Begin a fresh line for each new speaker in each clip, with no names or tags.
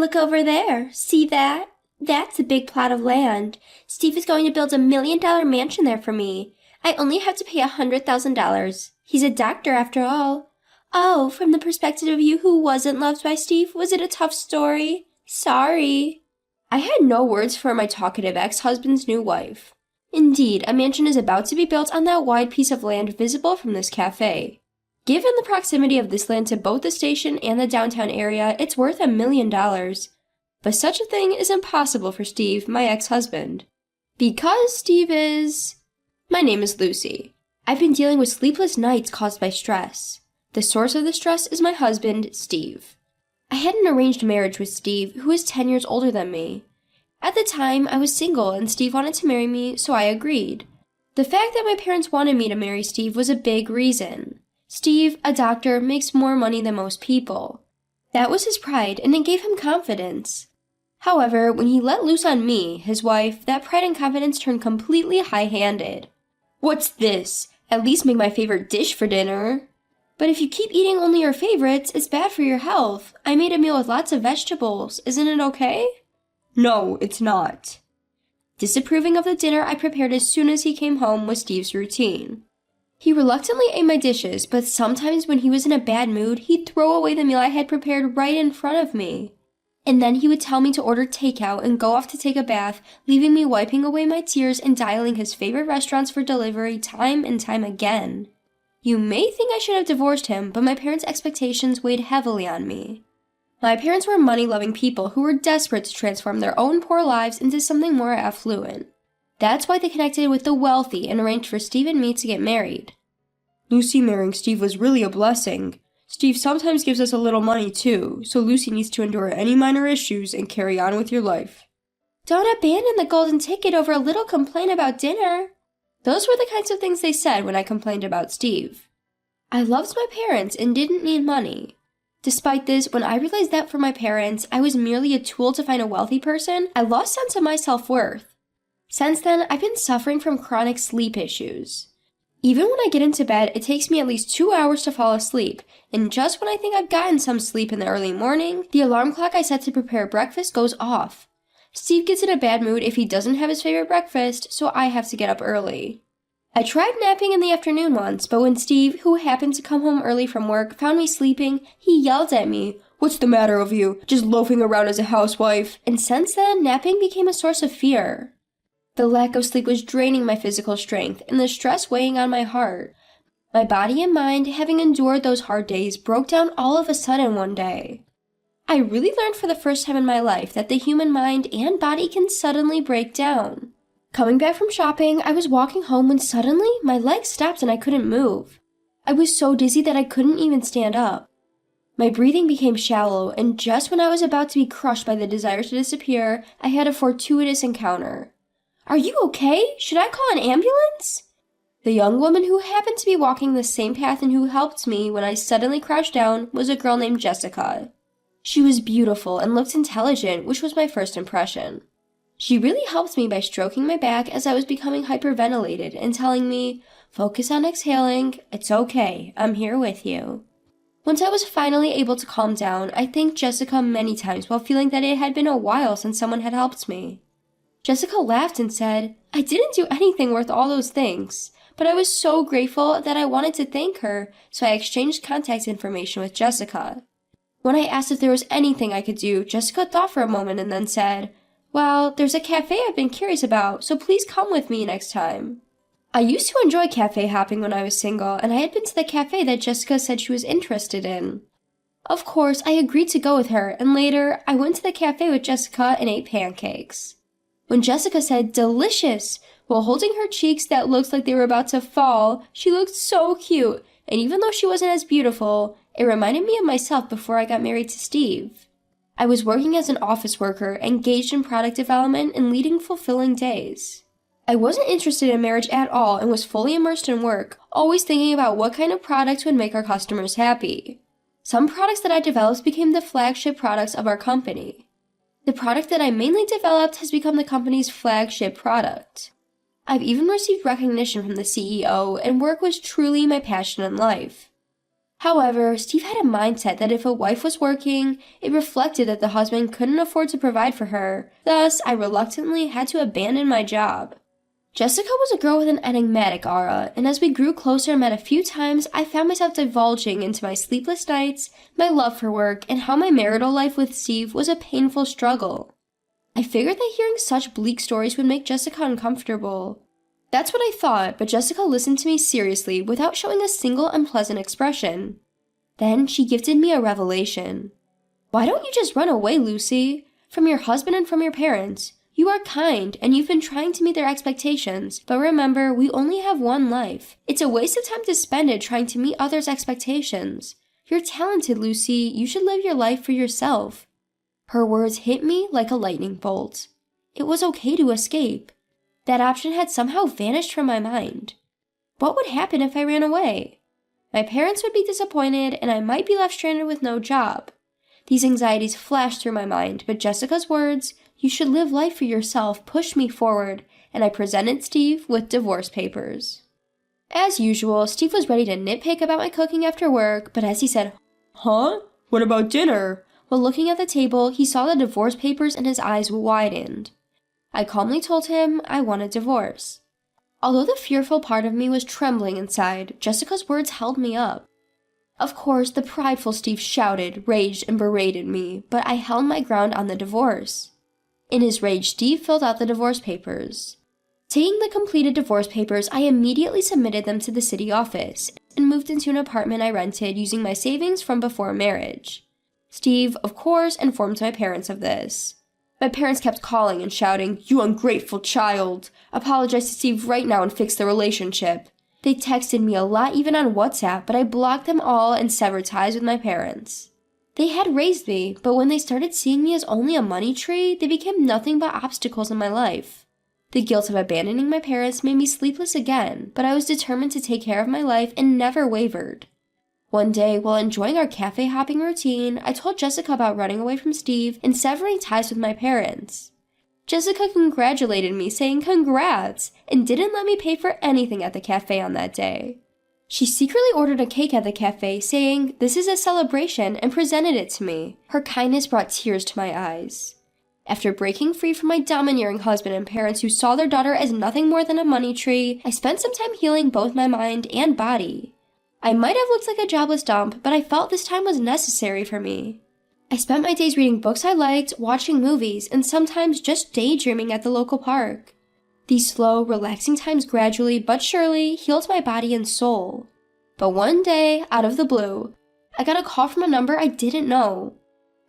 Look over there. See that? That's a big plot of land. Steve is going to build $1 million mansion there for me. I only have to pay $100,000. He's a doctor after all. Oh, from the perspective of you who wasn't loved by Steve, was it a tough story? Sorry. I had no words for my talkative ex-husband's new wife. Indeed, a mansion is about to be built on that wide piece of land visible from this cafe. Given the proximity of this land to both the station and the downtown area, it's worth $1 million. But such a thing is impossible for Steve, my ex-husband. Because Steve is... My name is Lucy. I've been dealing with sleepless nights caused by stress. The source of the stress is my husband, Steve. I had an arranged marriage with Steve, who is 10 years older than me. At the time, I was single and Steve wanted to marry me, so I agreed. The fact that my parents wanted me to marry Steve was a big reason. Steve, a doctor, makes more money than most people. That was his pride, and it gave him confidence. However, when he let loose on me, his wife, that pride and confidence turned completely high-handed. What's this? At least make my favorite dish for dinner. But if you keep eating only your favorites, it's bad for your health. I made a meal with lots of vegetables. Isn't it okay? No, it's not. Disapproving of the dinner I prepared as soon as he came home was Steve's routine. He reluctantly ate my dishes, but sometimes when he was in a bad mood, he'd throw away the meal I had prepared right in front of me. And then he would tell me to order takeout and go off to take a bath, leaving me wiping away my tears and dialing his favorite restaurants for delivery time and time again. You may think I should have divorced him, but my parents' expectations weighed heavily on me. My parents were money-loving people who were desperate to transform their own poor lives into something more affluent. That's why they connected with the wealthy and arranged for Steve and me to get married. Lucy marrying Steve was really a blessing. Steve sometimes gives us a little money too, so Lucy needs to endure any minor issues and carry on with your life. Don't abandon the golden ticket over a little complaint about dinner. Those were the kinds of things they said when I complained about Steve. I loved my parents and didn't need money. Despite this, when I realized that for my parents, I was merely a tool to find a wealthy person, I lost sense of my self-worth. Since then, I've been suffering from chronic sleep issues. Even when I get into bed, it takes me at least 2 hours to fall asleep, and just when I think I've gotten some sleep in the early morning, the alarm clock I set to prepare breakfast goes off. Steve gets in a bad mood if he doesn't have his favorite breakfast, so I have to get up early. I tried napping in the afternoon once, but when Steve, who happened to come home early from work, found me sleeping, he yelled at me, "What's the matter with you? Just loafing around as a housewife?" And since then, napping became a source of fear. The lack of sleep was draining my physical strength and the stress weighing on my heart. My body and mind, having endured those hard days, broke down all of a sudden one day. I really learned for the first time in my life that the human mind and body can suddenly break down. Coming back from shopping, I was walking home when suddenly my legs stopped and I couldn't move. I was so dizzy that I couldn't even stand up. My breathing became shallow, and just when I was about to be crushed by the desire to disappear, I had a fortuitous encounter. "Are you okay? Should I call an ambulance?" The young woman who happened to be walking the same path and who helped me when I suddenly crouched down was a girl named Jessica. She was beautiful and looked intelligent, which was my first impression. She really helped me by stroking my back as I was becoming hyperventilated and telling me, "Focus on exhaling, it's okay, I'm here with you." Once I was finally able to calm down, I thanked Jessica many times while feeling that it had been a while since someone had helped me. Jessica laughed and said, "I didn't do anything worth all those things," but I was so grateful that I wanted to thank her, so I exchanged contact information with Jessica. When I asked if there was anything I could do, Jessica thought for a moment and then said, "Well, there's a cafe I've been curious about, so please come with me next time." I used to enjoy cafe hopping when I was single, and I had been to the cafe that Jessica said she was interested in. Of course, I agreed to go with her, and later, I went to the cafe with Jessica and ate pancakes. When Jessica said, "Delicious," while holding her cheeks that looked like they were about to fall, she looked so cute, and even though she wasn't as beautiful, it reminded me of myself before I got married to Steve. I was working as an office worker, engaged in product development and leading fulfilling days. I wasn't interested in marriage at all and was fully immersed in work, always thinking about what kind of products would make our customers happy. Some products that I developed became the flagship products of our company. The product that I mainly developed has become the company's flagship product. I've even received recognition from the CEO, and work was truly my passion in life. However, Steve had a mindset that if a wife was working, it reflected that the husband couldn't afford to provide for her. Thus, I reluctantly had to abandon my job. Jessica was a girl with an enigmatic aura, and as we grew closer and met a few times, I found myself divulging into my sleepless nights, my love for work, and how my marital life with Steve was a painful struggle. I figured that hearing such bleak stories would make Jessica uncomfortable. That's what I thought, but Jessica listened to me seriously without showing a single unpleasant expression. Then she gifted me a revelation. "Why don't you just run away, Lucy? From your husband and from your parents. You are kind, and you've been trying to meet their expectations, but remember, we only have one life. It's a waste of time to spend it trying to meet others' expectations. You're talented, Lucy. You should live your life for yourself." Her words hit me like a lightning bolt. It was okay to escape. That option had somehow vanished from my mind. What would happen if I ran away? My parents would be disappointed, and I might be left stranded with no job. These anxieties flashed through my mind, but Jessica's words, "You should live life for yourself," pushed me forward, and I presented Steve with divorce papers. As usual, Steve was ready to nitpick about my cooking after work, but as he said, "Huh? What about dinner?" while looking at the table, he saw the divorce papers and his eyes widened. I calmly told him I wanted divorce. Although the fearful part of me was trembling inside, Jessica's words held me up. Of course, the prideful Steve shouted, raged, and berated me, but I held my ground on the divorce. In his rage, Steve filled out the divorce papers. Taking the completed divorce papers, I immediately submitted them to the city office and moved into an apartment I rented using my savings from before marriage. Steve, of course, informed my parents of this. My parents kept calling and shouting, "You ungrateful child! Apologize to Steve right now and fix the relationship." They texted me a lot even on WhatsApp, but I blocked them all and severed ties with my parents. They had raised me, but when they started seeing me as only a money tree, they became nothing but obstacles in my life. The guilt of abandoning my parents made me sleepless again, but I was determined to take care of my life and never wavered. One day, while enjoying our cafe hopping routine, I told Jessica about running away from Steve and severing ties with my parents. Jessica congratulated me, saying congrats, and didn't let me pay for anything at the cafe on that day. She secretly ordered a cake at the cafe, saying, "This is a celebration," and presented it to me. Her kindness brought tears to my eyes. After breaking free from my domineering husband and parents who saw their daughter as nothing more than a money tree, I spent some time healing both my mind and body. I might have looked like a jobless dump, but I felt this time was necessary for me. I spent my days reading books I liked, watching movies, and sometimes just daydreaming at the local park. These slow, relaxing times gradually but surely healed my body and soul. But one day, out of the blue, I got a call from a number I didn't know.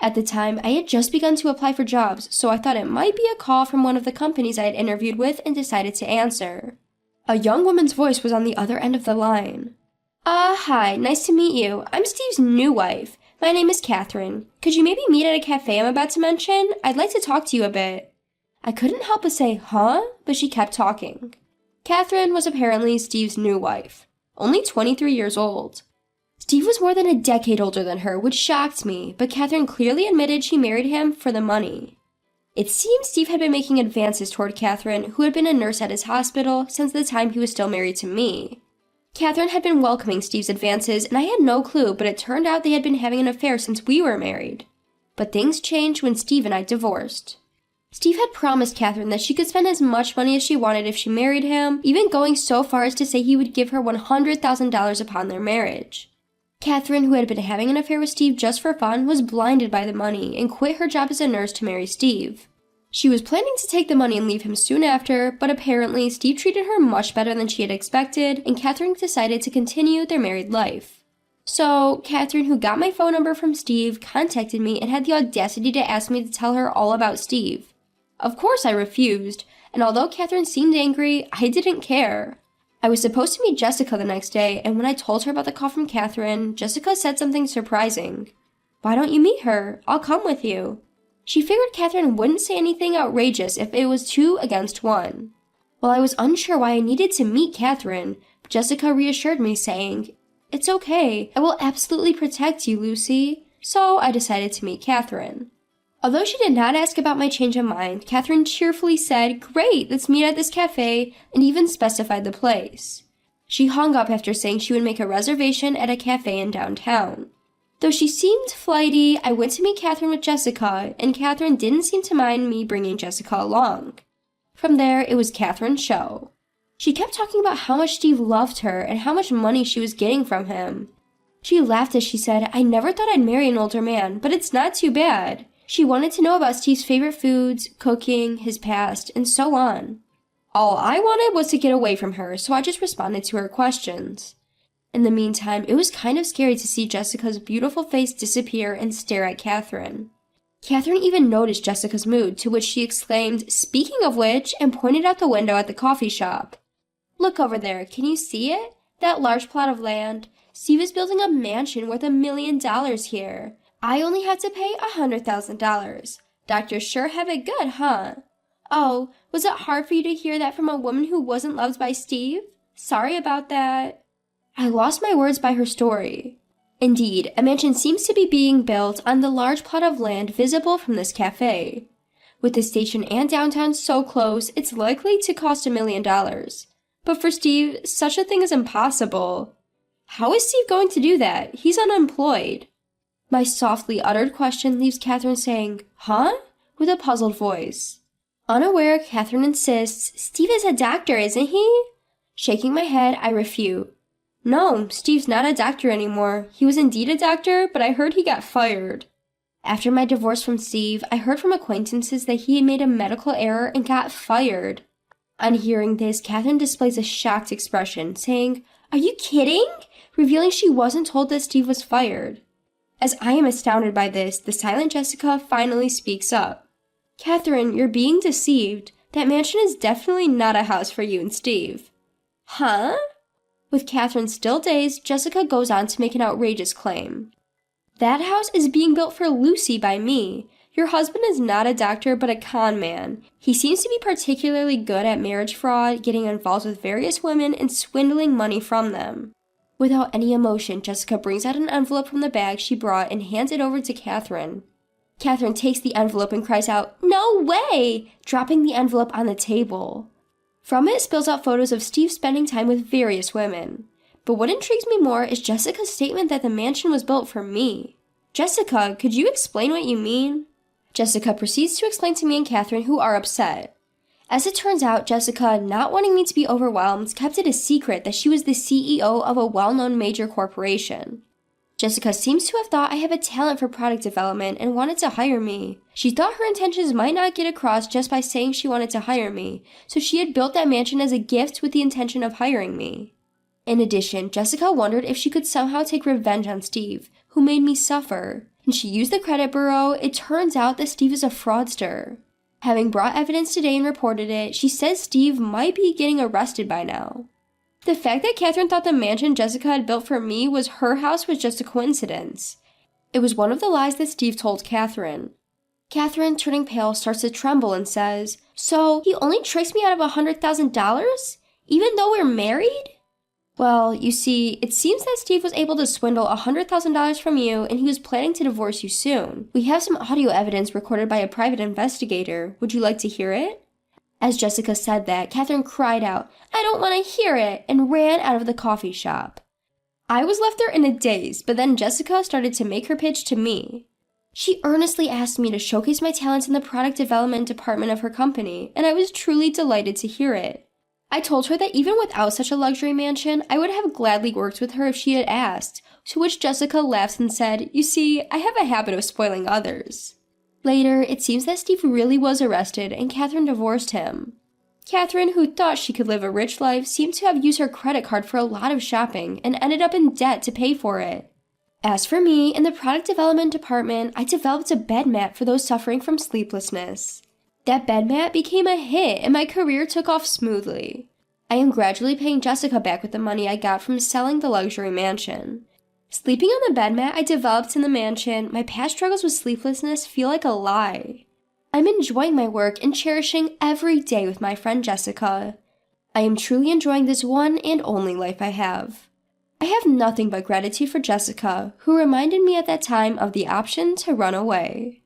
At the time, I had just begun to apply for jobs, so I thought it might be a call from one of the companies I had interviewed with and decided to answer. A young woman's voice was on the other end of the line. Hi, nice to meet you. I'm Steve's new wife. My name is Catherine. Could you maybe meet at a cafe I'm about to mention? I'd like to talk to you a bit." I couldn't help but say, "Huh?" but she kept talking. Catherine was apparently Steve's new wife, only 23 years old. Steve was more than a decade older than her, which shocked me, but Catherine clearly admitted she married him for the money. It seems Steve had been making advances toward Catherine, who had been a nurse at his hospital since the time he was still married to me. Catherine had been welcoming Steve's advances, and I had no clue, but it turned out they had been having an affair since we were married. But things changed when Steve and I divorced. Steve had promised Catherine that she could spend as much money as she wanted if she married him, even going so far as to say he would give her $100,000 upon their marriage. Catherine, who had been having an affair with Steve just for fun, was blinded by the money and quit her job as a nurse to marry Steve. She was planning to take the money and leave him soon after, but apparently Steve treated her much better than she had expected, and Catherine decided to continue their married life. So, Catherine, who got my phone number from Steve, contacted me and had the audacity to ask me to tell her all about Steve. Of course I refused, and although Catherine seemed angry, I didn't care. I was supposed to meet Jessica the next day, and when I told her about the call from Catherine, Jessica said something surprising. "Why don't you meet her? I'll come with you." She figured Catherine wouldn't say anything outrageous if it was 2 against 1. Well, I was unsure why I needed to meet Catherine, but Jessica reassured me, saying, "It's okay, I will absolutely protect you, Lucy." So I decided to meet Catherine. Although she did not ask about my change of mind, Catherine cheerfully said, "Great, let's meet at this cafe," and even specified the place. She hung up after saying she would make a reservation at a cafe in downtown. Though she seemed flighty, I went to meet Catherine with Jessica, and Catherine didn't seem to mind me bringing Jessica along. From there, it was Catherine's show. She kept talking about how much Steve loved her and how much money she was getting from him. She laughed as she said, "I never thought I'd marry an older man, but it's not too bad." She wanted to know about Steve's favorite foods, cooking, his past, and so on. All I wanted was to get away from her, so I just responded to her questions. In the meantime, it was kind of scary to see Jessica's beautiful face disappear and stare at Catherine. Catherine even noticed Jessica's mood, to which she exclaimed, "Speaking of which," and pointed out the window at the coffee shop. "Look over there, can you see it? That large plot of land? Steve is building a mansion worth $1 million here. I only have to pay $100,000. Doctors sure have it good, huh? Oh, was it hard for you to hear that from a woman who wasn't loved by Steve? Sorry about that." I lost my words by her story. Indeed, a mansion seems to be being built on the large plot of land visible from this cafe. With the station and downtown so close, it's likely to cost $1 million. But for Steve, such a thing is impossible. How is Steve going to do that? He's unemployed. My softly uttered question leaves Catherine saying, "Huh?" with a puzzled voice. Unaware, Catherine insists, "Steve is a doctor, isn't he?" Shaking my head, I refute. "No, Steve's not a doctor anymore. He was indeed a doctor, but I heard he got fired." After my divorce from Steve, I heard from acquaintances that he had made a medical error and got fired. On hearing this, Catherine displays a shocked expression, saying, "Are you kidding?" revealing she wasn't told that Steve was fired. As I am astounded by this, the silent Jessica finally speaks up. "Catherine, you're being deceived. That mansion is definitely not a house for you and Steve." "Huh?" With Catherine still dazed, Jessica goes on to make an outrageous claim. "That house is being built for Lucy by me. Your husband is not a doctor, but a con man. He seems to be particularly good at marriage fraud, getting involved with various women, and swindling money from them." Without any emotion, Jessica brings out an envelope from the bag she brought and hands it over to Catherine. Catherine takes the envelope and cries out, "No way!" dropping the envelope on the table. From it spills out photos of Steve spending time with various women. But what intrigues me more is Jessica's statement that the mansion was built for me. "Jessica, could you explain what you mean?" Jessica proceeds to explain to me and Catherine, who are upset. As it turns out, Jessica, not wanting me to be overwhelmed, kept it a secret that she was the CEO of a well-known major corporation. Jessica seems to have thought I have a talent for product development and wanted to hire me. She thought her intentions might not get across just by saying she wanted to hire me, so she had built that mansion as a gift with the intention of hiring me. In addition, Jessica wondered if she could somehow take revenge on Steve, who made me suffer. And she used the credit bureau. It turns out that Steve is a fraudster. Having brought evidence today and reported it, she says Steve might be getting arrested by now. The fact that Catherine thought the mansion Jessica had built for me was her house was just a coincidence. It was one of the lies that Steve told Catherine. Catherine, turning pale, starts to tremble and says, "So, he only tricks me out of $100,000? Even though we're married?" "Well, you see, it seems that Steve was able to swindle $100,000 from you and he was planning to divorce you soon. We have some audio evidence recorded by a private investigator. Would you like to hear it?" As Jessica said that, Catherine cried out, "I don't want to hear it," and ran out of the coffee shop. I was left there in a daze, but then Jessica started to make her pitch to me. She earnestly asked me to showcase my talents in the product development department of her company, and I was truly delighted to hear it. I told her that even without such a luxury mansion, I would have gladly worked with her if she had asked, to which Jessica laughed and said, "You see, I have a habit of spoiling others." Later, it seems that Steve really was arrested and Catherine divorced him. Catherine, who thought she could live a rich life, seemed to have used her credit card for a lot of shopping and ended up in debt to pay for it. As for me, in the product development department, I developed a bed mat for those suffering from sleeplessness. That bed mat became a hit and my career took off smoothly. I am gradually paying Jessica back with the money I got from selling the luxury mansion. Sleeping on the bed mat I developed in the mansion, my past struggles with sleeplessness feel like a lie. I'm enjoying my work and cherishing every day with my friend Jessica. I am truly enjoying this one and only life I have. I have nothing but gratitude for Jessica, who reminded me at that time of the option to run away.